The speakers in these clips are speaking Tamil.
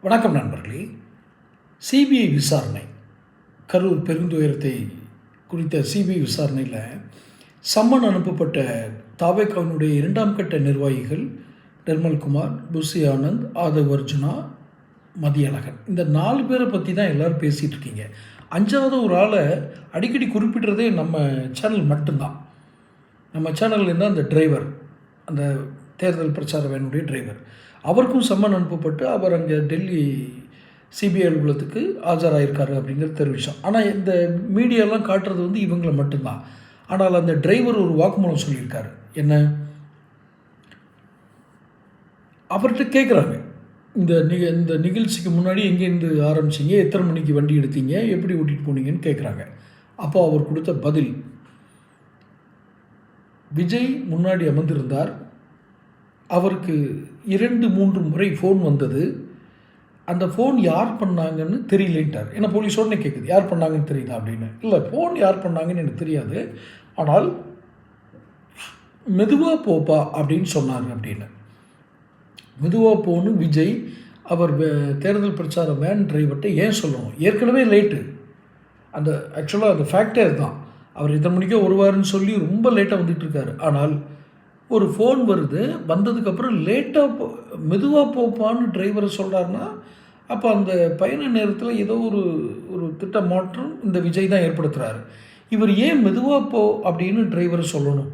வணக்கம் நண்பர்களே. சிபிஐ விசாரணை, கரூர் பெருந்துயரத்தை குறித்த சிபிஐ விசாரணையில் சம்மன் அனுப்பப்பட்ட தாவேகாவினுடைய 2ஆம் கட்ட நிர்வாகிகள் நிர்மல்குமார், புசி ஆனந்த், ஆதவ் அர்ஜுனா, மதியழகன், இந்த 4 பேரை பற்றி தான் எல்லோரும் பேசிகிட்டு இருக்கீங்க. 5வது ஒரு ஆளை அடிக்கடி குறிப்பிடுறதே நம்ம சேனல் மட்டும்தான். நம்ம சேனல்லேருந்து அந்த டிரைவர், அந்த தேர்தல் பிரச்சார வேனுடைய டிரைவர், அவருக்கும் சம்மன் அனுப்பப்பட்டு அவர் அங்கே டெல்லி சிபிஐ அலுவலகத்துக்கு ஆஜராயிருக்காரு அப்படிங்கிறது தெரிவித்தோம். ஆனால் இந்த மீடியாலாம் காட்டுறது இவங்களை மட்டும்தான். ஆனால் அந்த டிரைவர் ஒரு வாக்குமூலம் சொல்லியிருக்காரு. என்ன, அவர்கிட்ட கேட்குறாங்க, இந்த நிகழ்ச்சிக்கு முன்னாடி எங்கேருந்து ஆரம்பிச்சிங்க, எத்தனை மணிக்கு வண்டி எடுத்தீங்க, எப்படி ஓட்டிகிட்டு போனீங்கன்னு கேட்குறாங்க. அப்போ அவர் கொடுத்த பதில், விஜய் முன்னாடி அமர்ந்திருந்தார், அவருக்கு 2-3 முறை ஃபோன் வந்தது, அந்த ஃபோன் யார் பண்ணாங்கன்னு தெரியலேன்ட்டார். ஏன்னா போலீஸ் உடனே கேட்குது, யார் பண்ணாங்கன்னு தெரியல அப்படின்னு. இல்லை, ஃபோன் யார் பண்ணாங்கன்னு எனக்கு தெரியாது, ஆனால் மெதுவாக போப்பா அப்படின்னு சொன்னார் அப்படின்னு. மெதுவாக போகணும் விஜய் அவர் தேர்தல் பிரச்சார வேன் டிரைவர்கிட்ட ஏன் சொல்லணும்? ஏற்கனவே லேட்டு. அந்த ஆக்சுவலாக அந்த ஃபேக்டர் தான், அவர் இத்தனை மணிக்கே வருவாருன்னு சொல்லி ரொம்ப லேட்டாக வந்துட்டுருக்காரு. ஆனால் ஒரு ஃபோன் வருது, வந்ததுக்கப்புறம் லேட்டாக மெதுவாக போப்பான்னு டிரைவரை சொல்கிறாருன்னா, அப்போ அந்த பயண நேரத்தில் ஏதோ ஒரு திட்ட மாற்றம் இந்த விஜய் தான் ஏற்படுத்துகிறாரு. இவர் ஏன் மெதுவாக போ அப்படின்னு டிரைவரை சொல்லணும்?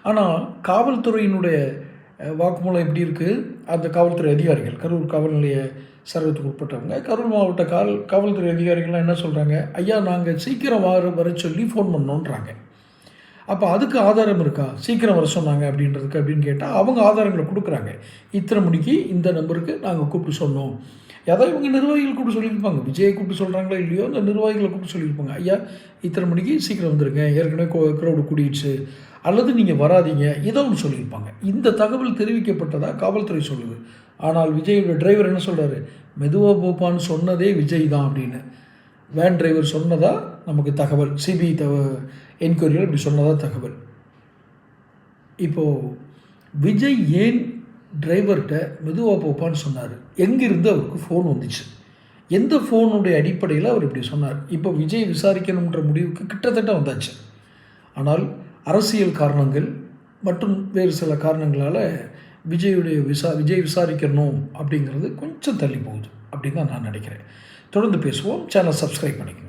ஆனால் காவல்துறையினுடைய வாக்குமூலம் எப்படி இருக்குது? அந்த காவல்துறை அதிகாரிகள், கரூர் காவல் நிலைய சர்வத்துக்கு உட்பட்டவங்க, கரூர் மாவட்ட காவல்துறை அதிகாரிகள்லாம் என்ன சொல்கிறாங்க? ஐயா, நாங்கள் சீக்கிரம் வர சொல்லி ஃபோன் பண்ணோன்றாங்க. அப்போ அதுக்கு ஆதாரம் இருக்கா? சீக்கிரம் வர சொன்னாங்க அப்படின்றதுக்கு அப்படின்னு கேட்டால் அவங்க ஆதாரங்களை கொடுக்குறாங்க. இத்தனை மணிக்கு இந்த நம்பருக்கு நாங்கள் கூப்பிட்டு சொன்னோம். ஏதாவது இவங்க நிர்வாகிகள் கூப்பிட்டு சொல்லியிருப்பாங்க. விஜயை கூப்பிட்டு சொல்கிறாங்களோ இல்லையோ, அந்த நிர்வாகிகளை கூப்பிட்டு சொல்லியிருப்பாங்க. ஐயா, இத்தனை மணிக்கு சீக்கிரம் வந்துடுங்க, ஏற்கனவே க்ரௌடு கூடிடுச்சு, அல்லது நீங்கள் வராதிங்க, ஏதோ ஒன்று சொல்லியிருப்பாங்க. இந்த தகவல் தெரிவிக்கப்பட்டதாக காவல்துறை சொல்லுது. ஆனால் விஜயோட டிரைவர் என்ன சொல்கிறாரு? மெதுவாக போப்பான்னு சொன்னதே விஜய் தான் அப்படின்னு வேன் டிரைவர் சொன்னதா நமக்கு தகவல். சிபிஐ என்கொயரியில் இப்படி சொன்னதா தகவல். இப்போது விஜய் ஏன் டிரைவர்கிட்ட மெதுவாக போப்பான்னு சொன்னார்? எங்கேருந்து அவருக்கு ஃபோன் வந்துச்சு? எந்த ஃபோனுடைய அடிப்படையில் அவர் இப்படி சொன்னார்? இப்போ விஜய் விசாரிக்கணுன்ற முடிவுக்கு கிட்டத்தட்ட வந்தாச்சு. ஆனால் அரசியல் காரணங்கள் மற்றும் வேறு சில காரணங்களால் விஜய் விசாரிக்கணும் அப்படிங்கிறது கொஞ்சம் தள்ளி போகுது அப்படின்னு தான் நான் நினைக்கிறேன். தொடர்ந்து பேசுவோம். சேனல் சப்ஸ்கிரைப் பண்ணிக்கணும்.